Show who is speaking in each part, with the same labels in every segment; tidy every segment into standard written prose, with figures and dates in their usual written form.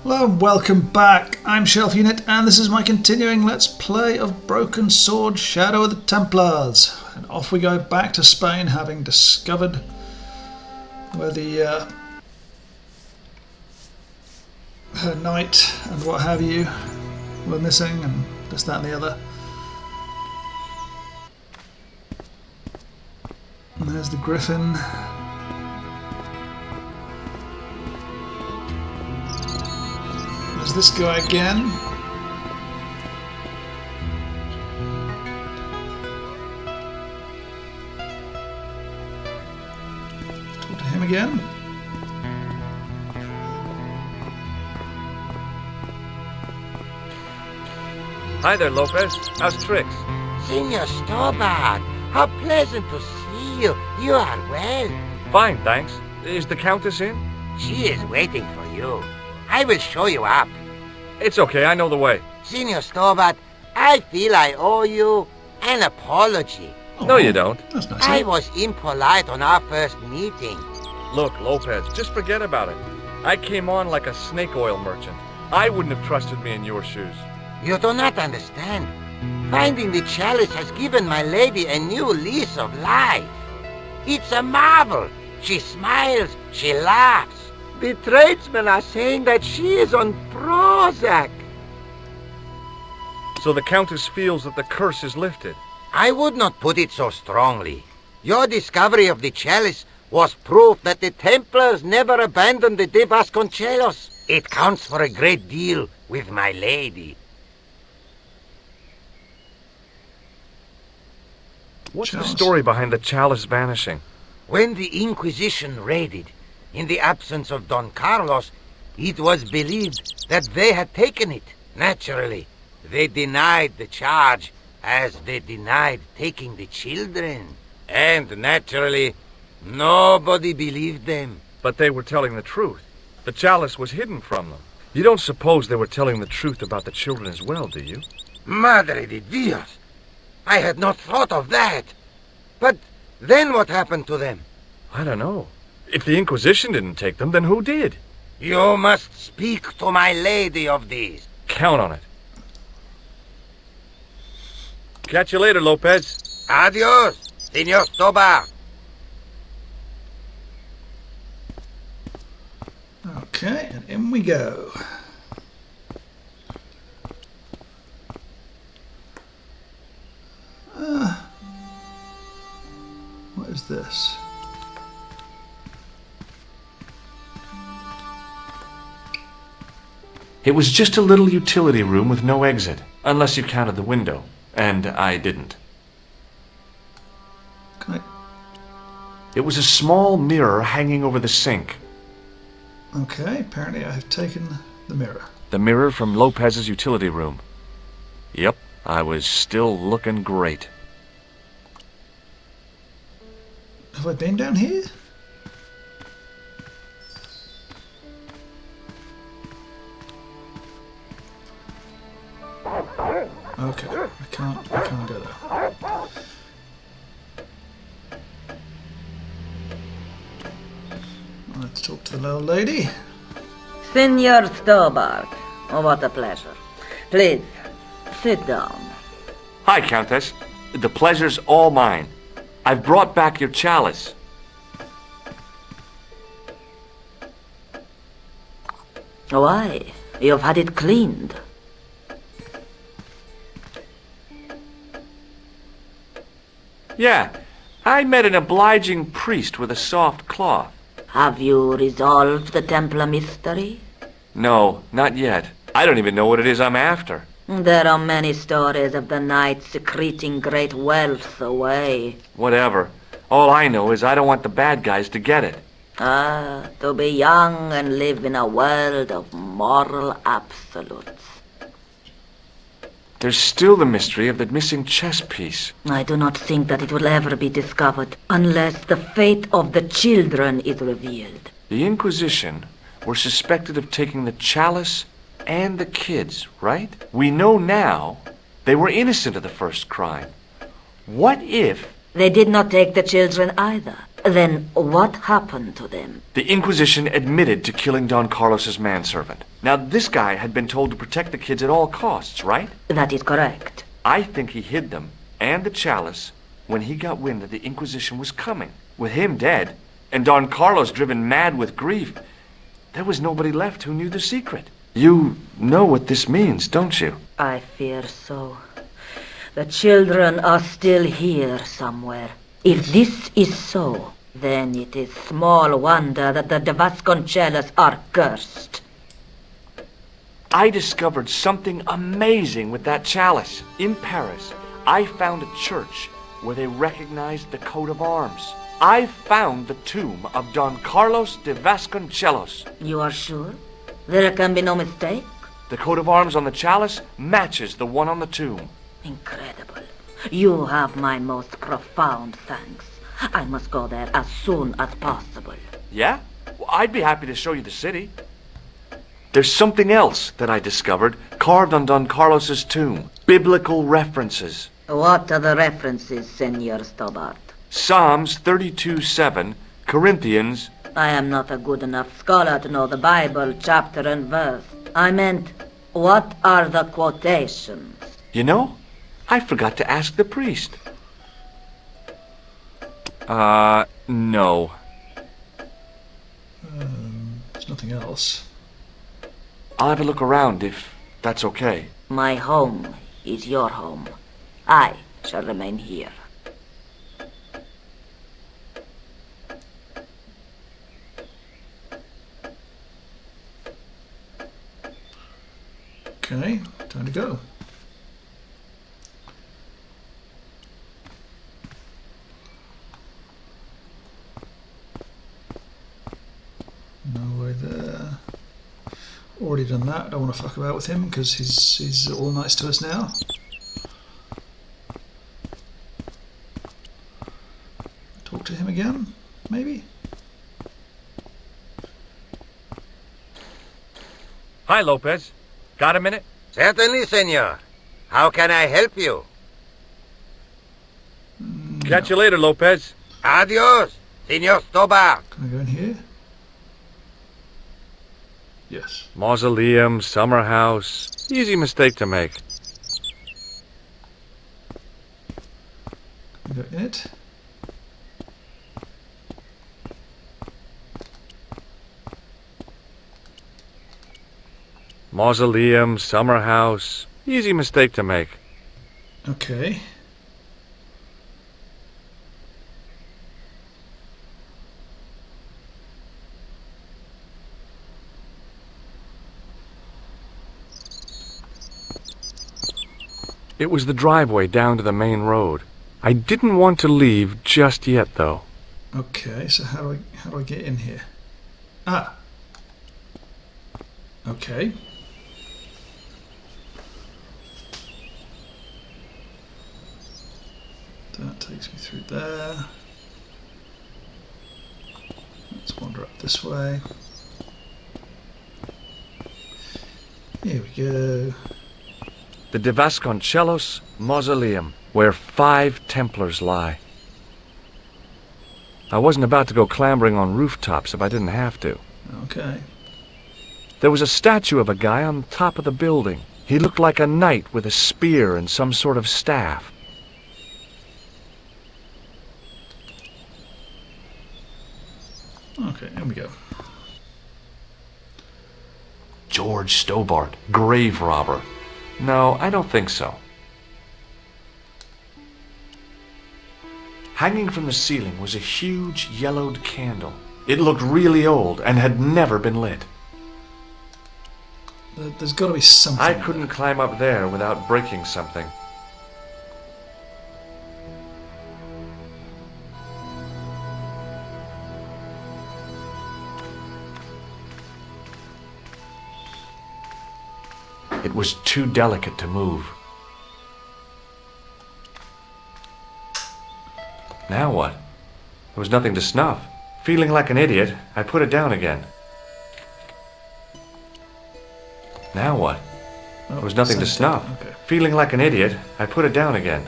Speaker 1: Hello and welcome back. I'm Shelf Unit and this is my continuing Let's Play of Broken Sword Shadow of the Templars. And off we go back to Spain, having discovered where the her knight and what have you were missing, and this, that and the other. And there's the griffin. There's this guy again. Talk to him again.
Speaker 2: Hi there, Lopez. How's tricks?
Speaker 3: Senor Stobart, how pleasant to see you. You are well.
Speaker 2: Fine, thanks. Is the Countess in?
Speaker 3: She is waiting for you. I will show you up.
Speaker 2: It's okay, I know the way.
Speaker 3: Senor Stobart, I feel I owe you an apology.
Speaker 2: No, you don't.
Speaker 1: That's nice.
Speaker 3: I was impolite on our first meeting.
Speaker 2: Look, Lopez, just forget about it. I came on like a snake oil merchant. I wouldn't have trusted me in your shoes.
Speaker 3: You do not understand. Finding the chalice has given my lady a new lease of life. It's a marvel. She smiles, she laughs. The tradesmen are saying that she is on Prozac.
Speaker 2: So the Countess feels that the curse is lifted.
Speaker 3: I would not put it so strongly. Your discovery of the chalice was proof that the Templars never abandoned the de Vasconcelos. It counts for a great deal with my lady.
Speaker 2: What's the
Speaker 1: Chalice.
Speaker 2: story behind the chalice vanishing?
Speaker 3: When the Inquisition raided, in the absence of Don Carlos, it was believed that they had taken it. Naturally, they denied the charge as they denied taking the children. And naturally, nobody believed them.
Speaker 2: But they were telling the truth. The chalice was hidden from them. You don't suppose they were telling the truth about the children as well, do you?
Speaker 3: Madre de Dios! I had not thought of that. But then what happened to them?
Speaker 2: I don't know. If the Inquisition didn't take them, then who did?
Speaker 3: You must speak to my lady of these.
Speaker 2: Count on it. Catch you later, Lopez.
Speaker 3: Adios, Senor Stobart.
Speaker 1: Okay, and in we go. What is this?
Speaker 4: It was just a little utility room with no exit, unless you counted the window, and I didn't.
Speaker 1: Can I...
Speaker 4: It was a small mirror hanging over the sink.
Speaker 1: Okay, apparently I have taken the mirror.
Speaker 4: The mirror from Lopez's utility room. Yep, I was still looking great.
Speaker 1: Have I been down here? Okay, I can't go there. Let's talk to the little lady.
Speaker 5: Senor Stobart, oh, what a pleasure. Please, sit down.
Speaker 4: Hi, Countess. The pleasure's all mine. I've brought back your chalice.
Speaker 5: Why? You've had it cleaned.
Speaker 4: Yeah, I met an obliging priest with a soft cloth.
Speaker 5: Have you resolved the Templar mystery?
Speaker 4: No, not yet. I don't even know what it is I'm after.
Speaker 5: There are many stories of the knight secreting great wealth away.
Speaker 4: Whatever. All I know is I don't want the bad guys to get it.
Speaker 5: Ah, to be young and live in a world of moral absolutes.
Speaker 4: There's still the mystery of the missing chess piece.
Speaker 5: I do not think that it will ever be discovered unless the fate of the children is revealed.
Speaker 4: The Inquisition were suspected of taking the chalice and the kids, right? We know now they were innocent of the first crime. What if...
Speaker 5: They did not take the children either. Then what happened to them?
Speaker 4: The Inquisition admitted to killing Don Carlos's manservant. Now, this guy had been told to protect the kids at all costs, right?
Speaker 5: That is correct.
Speaker 4: I think he hid them, and the chalice, when he got wind that the Inquisition was coming. With him dead, and Don Carlos driven mad with grief, there was nobody left who knew the secret. You know what this means, don't you?
Speaker 5: I fear so. The children are still here somewhere. If this is so, then it is small wonder that the de Vasconcelos are cursed.
Speaker 4: I discovered something amazing with that chalice. In Paris, I found a church where they recognized the coat of arms. I found the tomb of Don Carlos de Vasconcelos.
Speaker 5: You are sure? There can be no mistake?
Speaker 4: The coat of arms on the chalice matches the one on the tomb.
Speaker 5: Incredible. You have my most profound thanks. I must go there as soon as possible.
Speaker 4: Yeah? Well, I'd be happy to show you the city. There's something else that I discovered, carved on Don Carlos's tomb. Biblical references.
Speaker 5: What are the references, Senor Stobart?
Speaker 4: Psalms 32:7, Corinthians.
Speaker 5: I am not a good enough scholar to know the Bible chapter and verse. I meant, what are the quotations?
Speaker 4: You know, I forgot to ask the priest. No.
Speaker 1: There's nothing else.
Speaker 4: I'll have a look around if that's okay.
Speaker 5: My home is your home. I shall remain here.
Speaker 1: Okay, time to go. No way there. Already done that. I don't want to fuck about with him because he's all nice to us now. Talk to him again, maybe?
Speaker 2: Hi, Lopez. Got a minute?
Speaker 3: Certainly, senor. How can I help you?
Speaker 2: Catch you later, Lopez.
Speaker 3: Adios, Senor Stobart.
Speaker 1: Can I go in here? Yes.
Speaker 2: Mausoleum, summer house. Easy mistake to make.
Speaker 1: Can I go in it?
Speaker 2: Mausoleum, summer house. Easy mistake to make.
Speaker 1: Okay.
Speaker 2: It was the driveway down to the main road. I didn't want to leave just yet, though.
Speaker 1: Okay, so how do I get in here? Ah. Okay. That takes me through there. Let's wander up this way. Here we go.
Speaker 2: The de Vasconcelos Mausoleum, where 5 Templars lie. I wasn't about to go clambering on rooftops if I didn't have to.
Speaker 1: Okay.
Speaker 2: There was a statue of a guy on top of the building. He looked like a knight with a spear and some sort of staff.
Speaker 1: Okay, here we go.
Speaker 4: George Stobart, grave robber. No, I don't think so. Hanging from the ceiling was a huge yellowed candle. It looked really old and had never been lit.
Speaker 1: There's got to be something.
Speaker 2: I couldn't climb up there without breaking something.
Speaker 4: It was too delicate to move. Now what? There was nothing to snuff. Feeling like an idiot, I put it down again. Now what? There was nothing to snuff.
Speaker 1: Okay.
Speaker 4: Feeling like an idiot, I put it down again.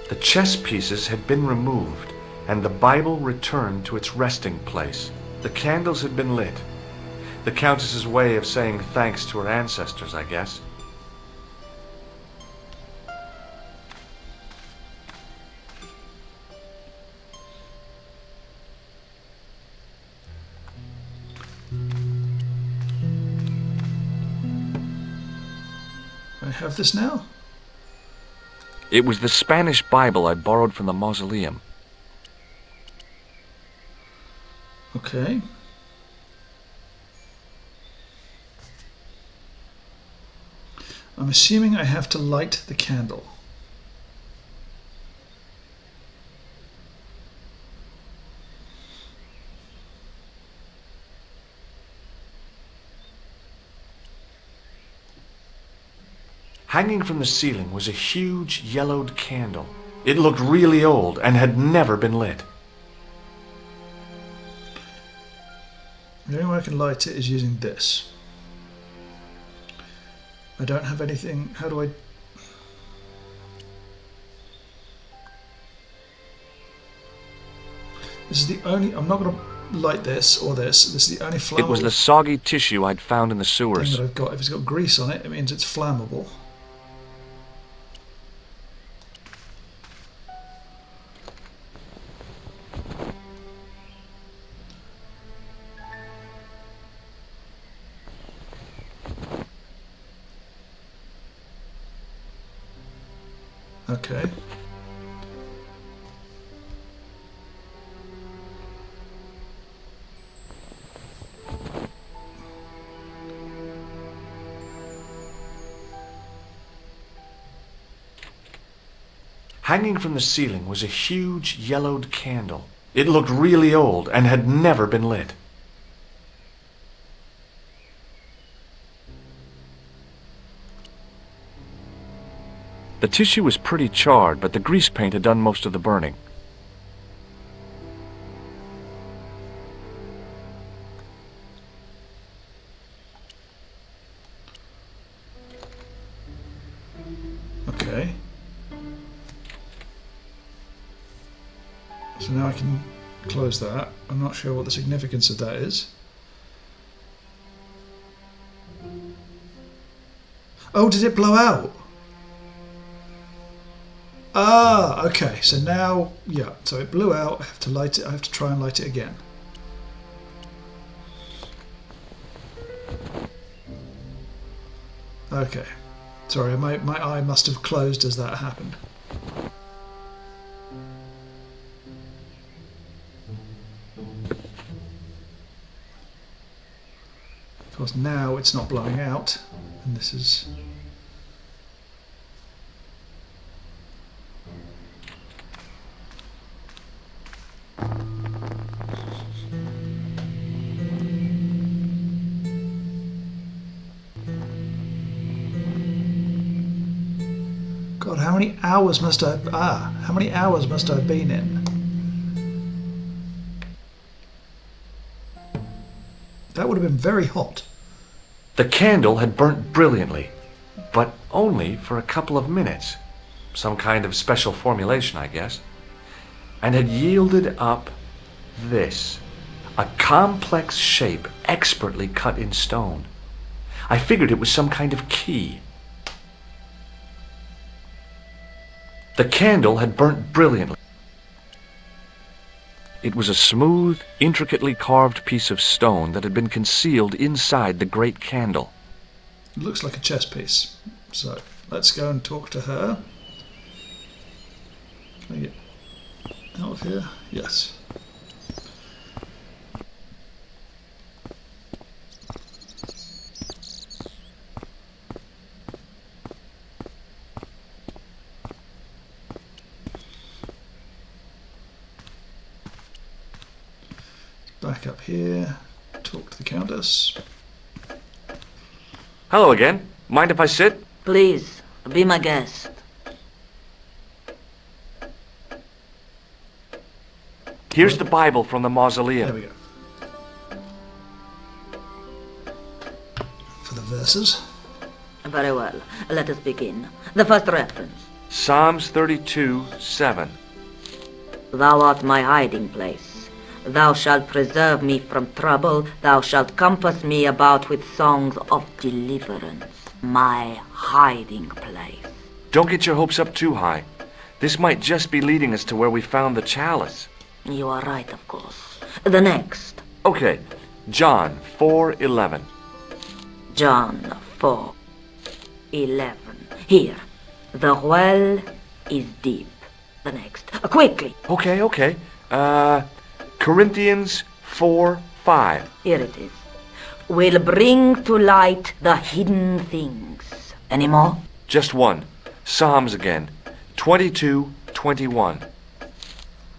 Speaker 4: The
Speaker 2: chess pieces had been removed, and the Bible returned to its resting place. The candles had been lit. The Countess's way of saying thanks to her ancestors, I guess.
Speaker 1: I have this now.
Speaker 2: It was the Spanish Bible I borrowed from the mausoleum.
Speaker 1: Okay. I'm assuming I have to light the candle.
Speaker 2: Hanging from the ceiling was a huge yellowed candle. It looked really old and had never been lit.
Speaker 1: The only way I can light it is using this. I don't have anything. How do I... This is the only... I'm not going to light this or this. This is the only flammable
Speaker 2: It was the soggy tissue I'd found in the
Speaker 1: thing
Speaker 2: sewers.
Speaker 1: that I've got. If it's got grease on it, it means it's flammable. Okay.
Speaker 2: Hanging from the ceiling was a huge yellowed candle. It looked really old and had never been lit. The tissue was pretty charred, but the grease paint had done most of the burning.
Speaker 1: Okay. So now I can close that. I'm not sure what the significance of that is. Oh, did it blow out? Ah, okay. So now, yeah. So it blew out. I have to light it. I have to try and light it again. Okay. Sorry, my eye must have closed as that happened. Of course, now it's not blowing out, and this is... God, how many hours must I... how many hours must I have been in? That would have been very hot.
Speaker 2: The candle had burnt brilliantly, but only for a couple of minutes. Some kind of special formulation, I guess. And had yielded up this. A complex shape expertly cut in stone. I figured it was some kind of key. The candle had burnt brilliantly. It was a smooth, intricately carved piece of stone that had been concealed inside the great candle.
Speaker 1: It looks like a chess piece. So, let's go and talk to her. Can I get out of here? Yes. Back up here, talk to the Countess.
Speaker 2: Hello again. Mind if I sit?
Speaker 5: Please, be my guest.
Speaker 2: Here's the Bible from the
Speaker 1: There
Speaker 2: mausoleum.
Speaker 1: we go. For the verses.
Speaker 5: Very well, let us begin. The first reference,
Speaker 4: Psalms 32:7.
Speaker 5: Thou art my hiding place. Thou shalt preserve me from trouble. Thou shalt compass me about with songs of deliverance. My hiding place.
Speaker 4: Don't get your hopes up too high. This might just be leading us to where we found the chalice.
Speaker 5: You are right, of course. The next.
Speaker 4: Okay, John 4:11.
Speaker 5: John 4:11. Here. The well is deep. The next. Quickly.
Speaker 4: Okay. Corinthians 4:5.
Speaker 5: Here it is. Will bring to light the hidden things. Any more?
Speaker 4: Just one. Psalms again. 22:21.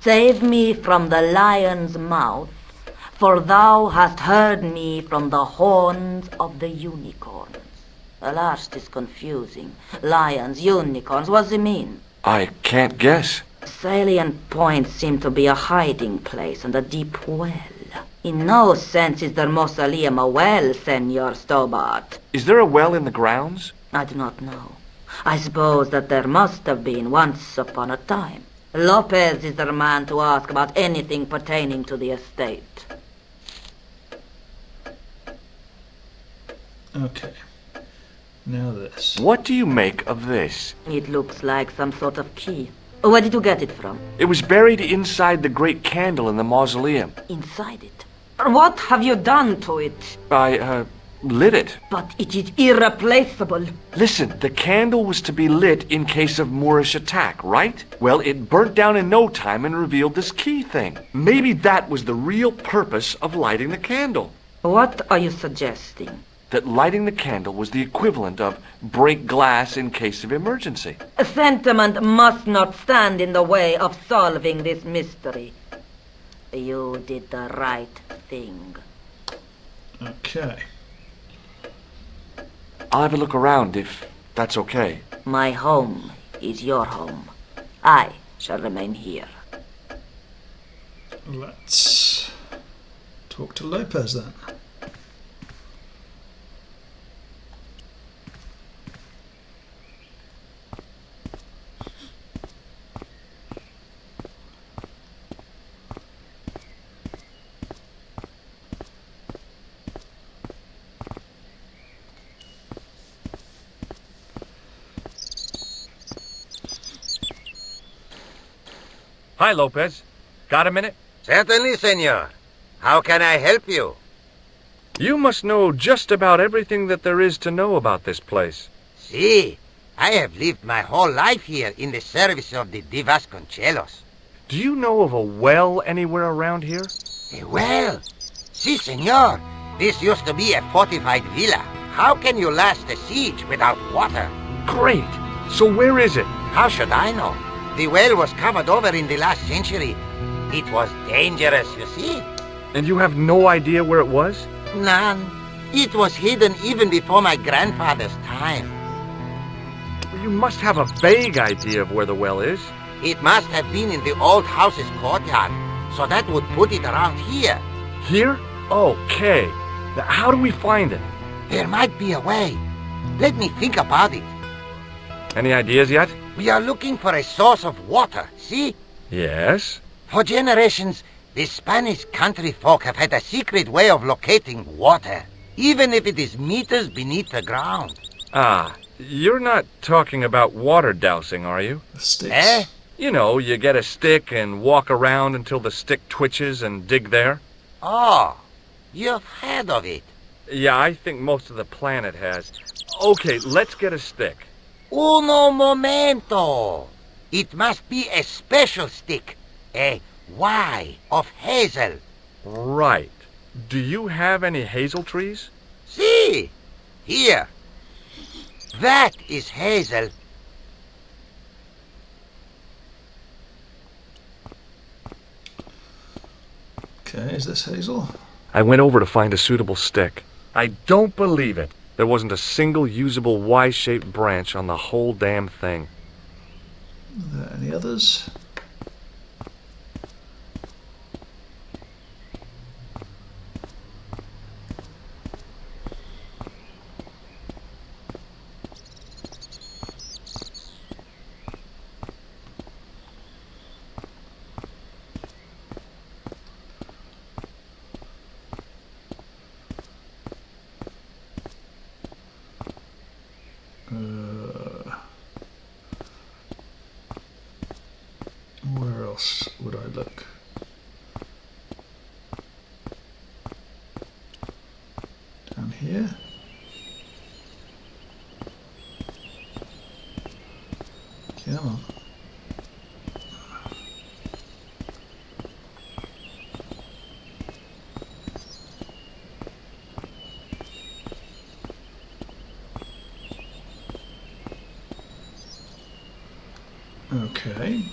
Speaker 5: Save me from the lion's mouth, for thou hast heard me from the horns of the unicorns. The last is confusing. Lions, unicorns, what does it mean?
Speaker 4: I can't guess.
Speaker 5: Salient points seem to be a hiding place and a deep well. In no sense is their mausoleum a well, Senor Stobart.
Speaker 4: Is there a well in the grounds?
Speaker 5: I do not know. I suppose that there must have been once upon a time. Lopez is the man to ask about anything pertaining to the estate.
Speaker 1: Okay. Now this.
Speaker 4: What do you make of this?
Speaker 5: It looks like some sort of key. Where did you get it from?
Speaker 4: It was buried inside the great candle in the mausoleum.
Speaker 5: Inside it. What have you done to it?
Speaker 4: I, lit it.
Speaker 5: But it is irreplaceable.
Speaker 4: Listen, the candle was to be lit in case of Moorish attack, right? Well, it burnt down in no time and revealed this key thing. Maybe that was the real purpose of lighting the candle.
Speaker 5: What are you suggesting?
Speaker 4: That lighting the candle was the equivalent of break glass in case of emergency.
Speaker 5: Sentiment must not stand in the way of solving this mystery. You did the right thing.
Speaker 1: Okay.
Speaker 4: I'll have a look around if that's okay.
Speaker 5: My home is your home. I shall remain here.
Speaker 1: Let's talk to Lopez then.
Speaker 2: Hi, Lopez. Got a minute?
Speaker 3: Certainly, senor. How can I help you?
Speaker 2: You must know just about everything that there is to know about this place.
Speaker 3: See, I have lived my whole life here in the service of the Vasconcelos.
Speaker 2: Do you know of a well anywhere around here?
Speaker 3: A well? Si, senor. This used to be a fortified villa. How can you last a siege without water?
Speaker 2: Great. So where is it?
Speaker 3: How should I know? The well was covered over in the last century. It was dangerous, you see.
Speaker 2: And you have no idea where it was?
Speaker 3: None. It was hidden even before my grandfather's time.
Speaker 2: You must have a vague idea of where the well is.
Speaker 3: It must have been in the old house's courtyard, so that would put it around here.
Speaker 2: Here? Okay. Now, how do we find it?
Speaker 3: There might be a way. Let me think about it.
Speaker 2: Any ideas yet?
Speaker 3: We are looking for a source of water, see?
Speaker 2: Yes.
Speaker 3: For generations, the Spanish country folk have had a secret way of locating water, even if it is meters beneath the ground.
Speaker 2: Ah, you're not talking about water dousing, are you?
Speaker 1: The sticks.
Speaker 3: Eh?
Speaker 2: You know, you get a stick and walk around until the stick twitches and dig there.
Speaker 3: Oh, you've heard of it.
Speaker 2: Yeah, I think most of the planet has. Okay, let's get a stick.
Speaker 3: Uno momento. It must be a special stick. A Y of hazel.
Speaker 2: Right. Do you have any hazel trees?
Speaker 3: See? Here. That is hazel.
Speaker 1: Okay, is this hazel?
Speaker 2: I went over to find a suitable stick. I don't believe it. There wasn't a single usable Y-shaped branch on the whole damn thing.
Speaker 1: Are there any others? else would I look? Down here? Come on. Okay.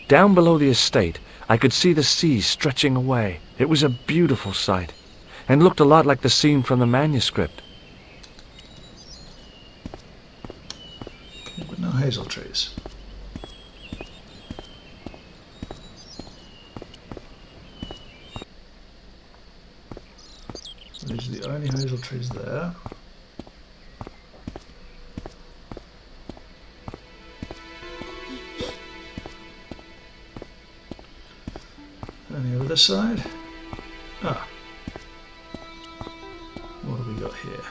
Speaker 2: Down below the estate, I could see the sea stretching away. It was a beautiful sight, and looked a lot like the scene from the manuscript.
Speaker 1: Okay, but no hazel trees. These are the only hazel trees there. Any over this side? Ah. What have we got here?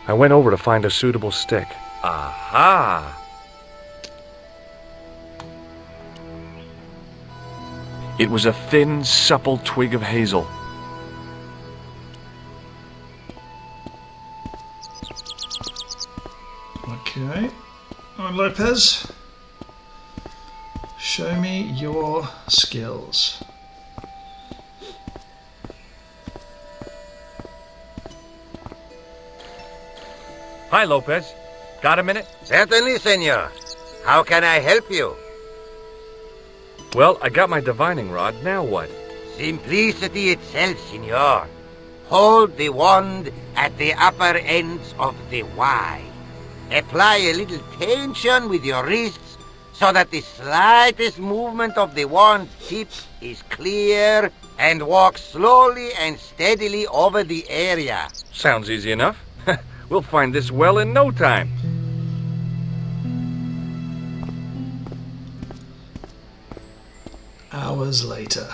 Speaker 2: I went over to find a suitable stick.
Speaker 4: Aha!
Speaker 2: It was a thin, supple twig of hazel.
Speaker 1: Okay. On Lopez. Show me your skills.
Speaker 4: Hi, Lopez. Got a minute?
Speaker 3: Certainly, senor. How can I help you?
Speaker 2: Well, I got my divining rod. Now what?
Speaker 3: Simplicity itself, senor. Hold the wand at the upper ends of the Y. Apply a little tension with your wrists so that the slightest movement of the wand tip is clear, and walk slowly and steadily over the area.
Speaker 2: Sounds easy enough. We'll find this well in no time.
Speaker 1: Hours later.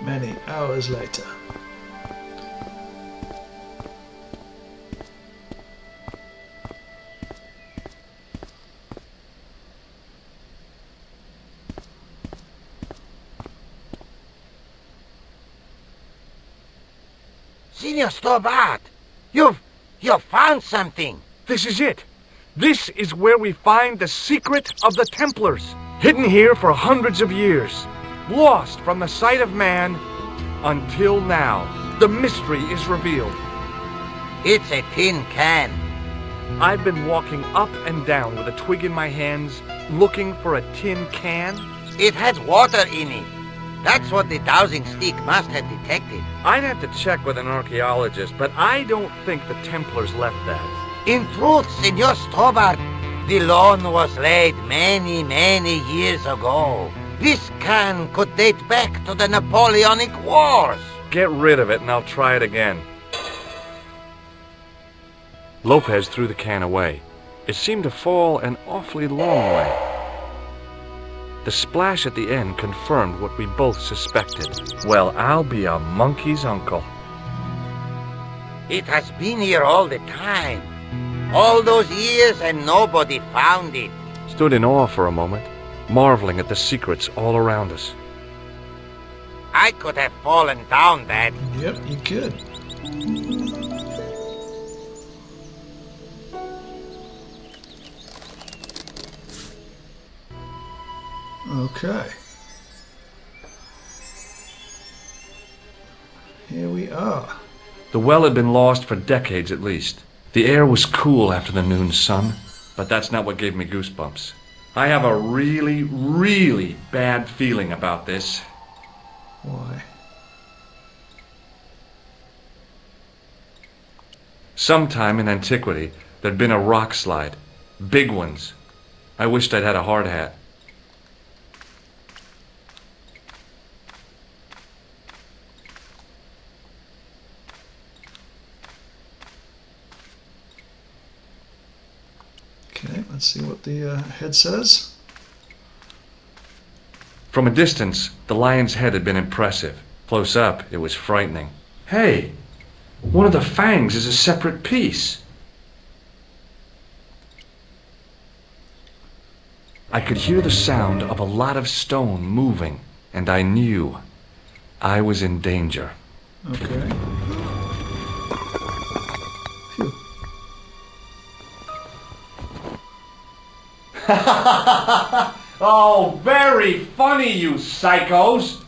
Speaker 1: Many hours later.
Speaker 3: Senor Stobart, you've found something.
Speaker 2: This is it. This is where we find the secret of the Templars. Hidden here for hundreds of years. Lost from the sight of man until now. The mystery is revealed.
Speaker 3: It's a tin can.
Speaker 2: I've been walking up and down with a twig in my hands, looking for a tin can.
Speaker 3: It has water in it. That's what the dowsing stick must have detected.
Speaker 2: I'd have to check with an archaeologist, but I don't think the Templars left that.
Speaker 3: In truth, Senor Stobart, the loan was laid many years ago. This can could date back to the Napoleonic Wars.
Speaker 2: Get rid of it and I'll try it again. Lopez threw the can away. It seemed to fall an awfully long way. The splash at the end confirmed what we both suspected. Well, I'll be a monkey's uncle.
Speaker 3: It has been here all the time. All those years and nobody found it.
Speaker 2: Stood in awe for a moment, marveling at the secrets all around us.
Speaker 3: I could have fallen down that.
Speaker 1: Yep, you could. Okay. Here we are.
Speaker 2: The well had been lost for decades at least. The air was cool after the noon sun, but that's not what gave me goosebumps. I have a really bad feeling about this.
Speaker 1: Why?
Speaker 2: Sometime in antiquity, There'd been a rock slide. Big ones. I wished I'd had a hard hat.
Speaker 1: Okay, let's see what the head says.
Speaker 2: From a distance, the lion's head had been impressive. Close up, it was frightening. Hey, one of the fangs is a separate piece. I could hear the sound of a lot of stone moving, and I knew I was in danger.
Speaker 1: Okay. Phew.
Speaker 2: Oh, very funny, you psychos!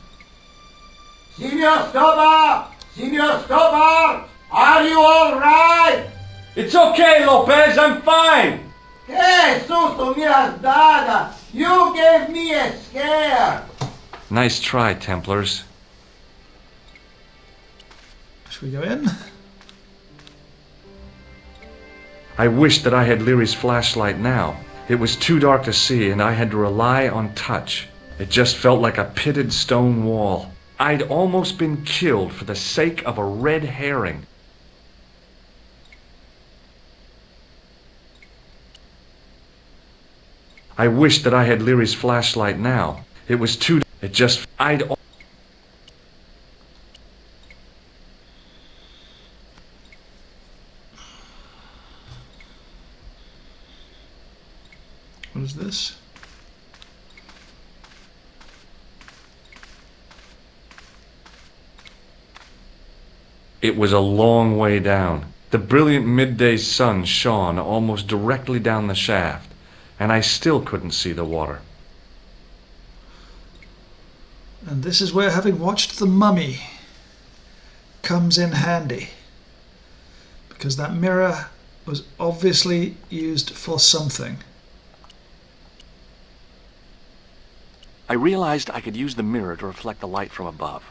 Speaker 3: Signor Stobar! Signor Stobar! Are you all right?
Speaker 2: It's okay, Lopez, I'm fine!
Speaker 3: Que susto me has dado! You gave me a scare!
Speaker 2: Nice try, Templars.
Speaker 1: Should we go in?
Speaker 2: I wished that I had Leary's flashlight now. It was too dark to see, and I had to rely on touch. It just felt like a pitted stone wall. I'd almost been killed for the sake of a red herring. I wished that I had Leary's flashlight now. It was too... It just...
Speaker 1: What is this?
Speaker 2: It was a long way down. The brilliant midday sun shone almost directly down the shaft, and I still couldn't see the water.
Speaker 1: And this is where having watched The Mummy comes in handy. Because that mirror was obviously used for something.
Speaker 4: I realized I could use the mirror to reflect the light from above.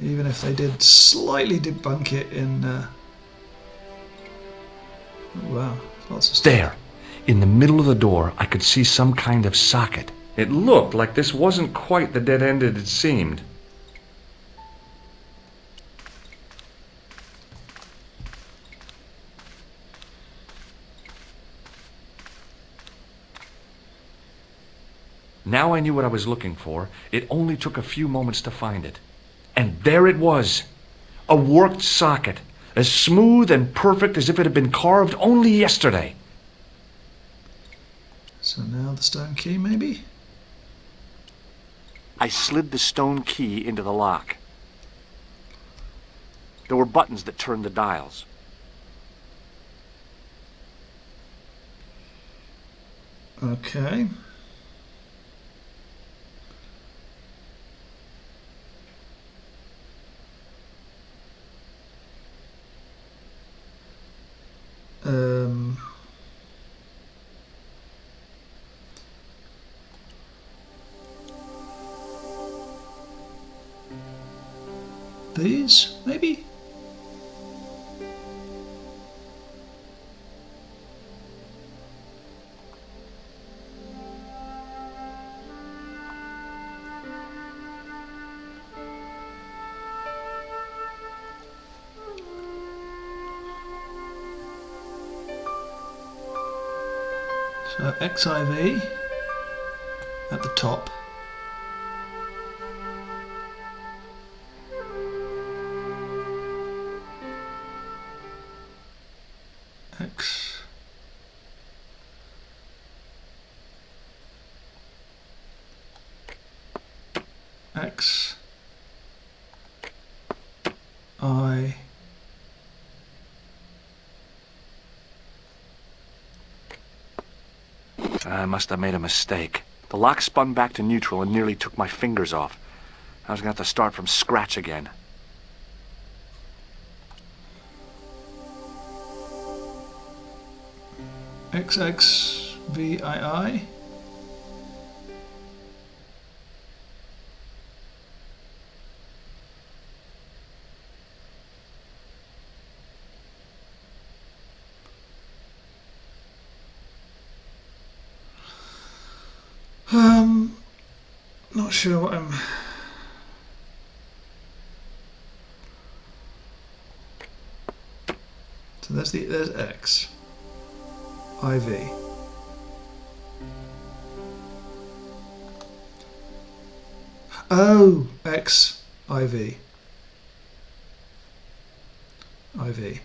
Speaker 1: Even if they did slightly debunk it in... Oh, wow, lots of stuff.
Speaker 2: There, in the middle of the door, I could see some kind of socket. It looked like this wasn't quite the dead end it had seemed. Now I knew what I was looking for. It only took a few moments to find it. And there it was. A worked socket. As smooth and perfect as if it had been carved only yesterday.
Speaker 1: So now the stone key, maybe?
Speaker 4: I slid the stone key into the lock. There were buttons that turned the dials.
Speaker 1: Okay. These, maybe? So XIV at the top. X. X. I.
Speaker 4: I must have made a mistake. The lock spun back to neutral and nearly took my fingers off. I was going to have to start from scratch again.
Speaker 1: XXVII. sure what I'm... So there's X, IV. Oh, X, IV. IV.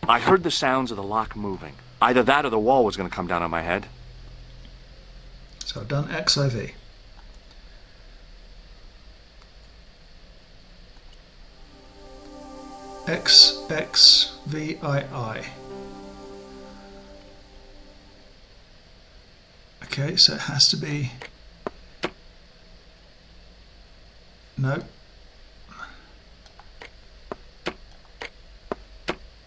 Speaker 4: I heard the sounds of the lock moving. Either that or the wall was going to come down on my head.
Speaker 1: So I've done XIV. XXVII. Okay, so it has to be... No.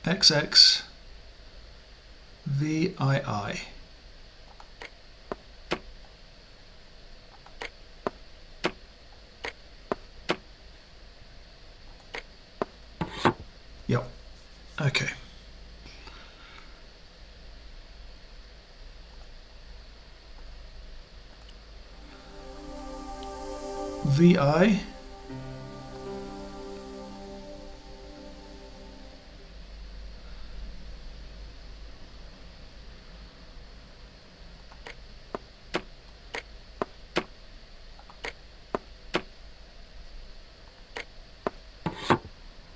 Speaker 1: XXVII. Yep. Okay. VI.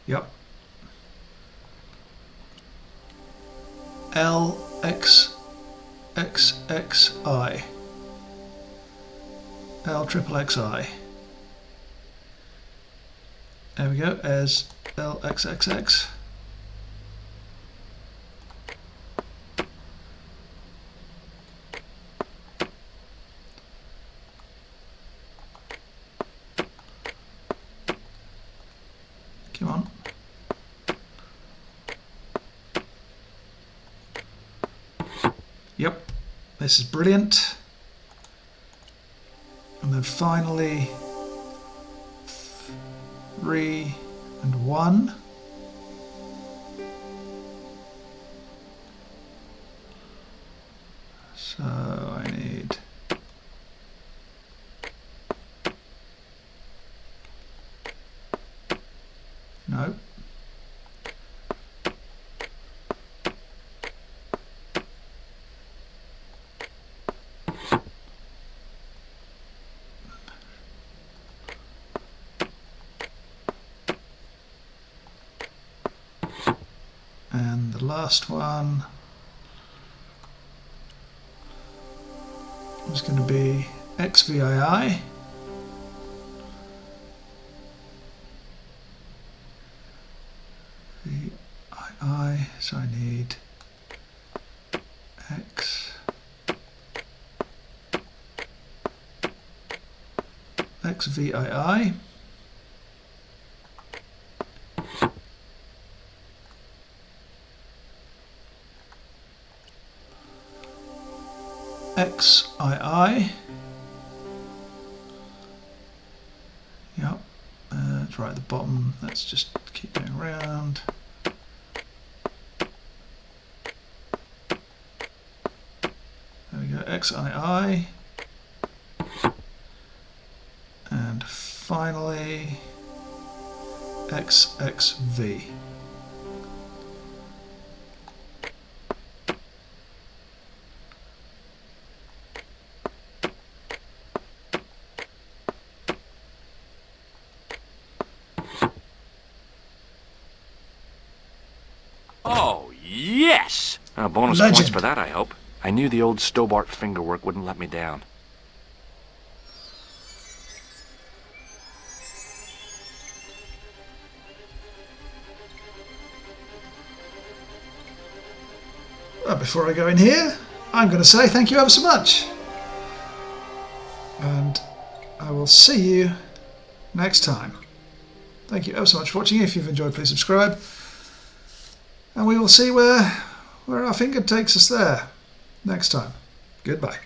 Speaker 1: Yep. LXXXI. LXXXI. There we go, as LXXX. Come on. Yep, this is brilliant. And then finally 3 and 1. So I need no. And the last one is going to be XVII. VII, so I need X, XVII. XII. Yep, it's right at the bottom. Let's just keep going around. There we go, XII. And finally, XXV.
Speaker 4: Oh, yes! Bonus
Speaker 1: Legend.
Speaker 4: points for that, I hope. I knew the old Stobart fingerwork wouldn't let me down.
Speaker 1: Well, before I go in here, I'm going to say thank you ever so much. And I will see you next time. Thank you ever so much for watching. If you've enjoyed, please subscribe. And we will see where our finger takes us there next time. Goodbye.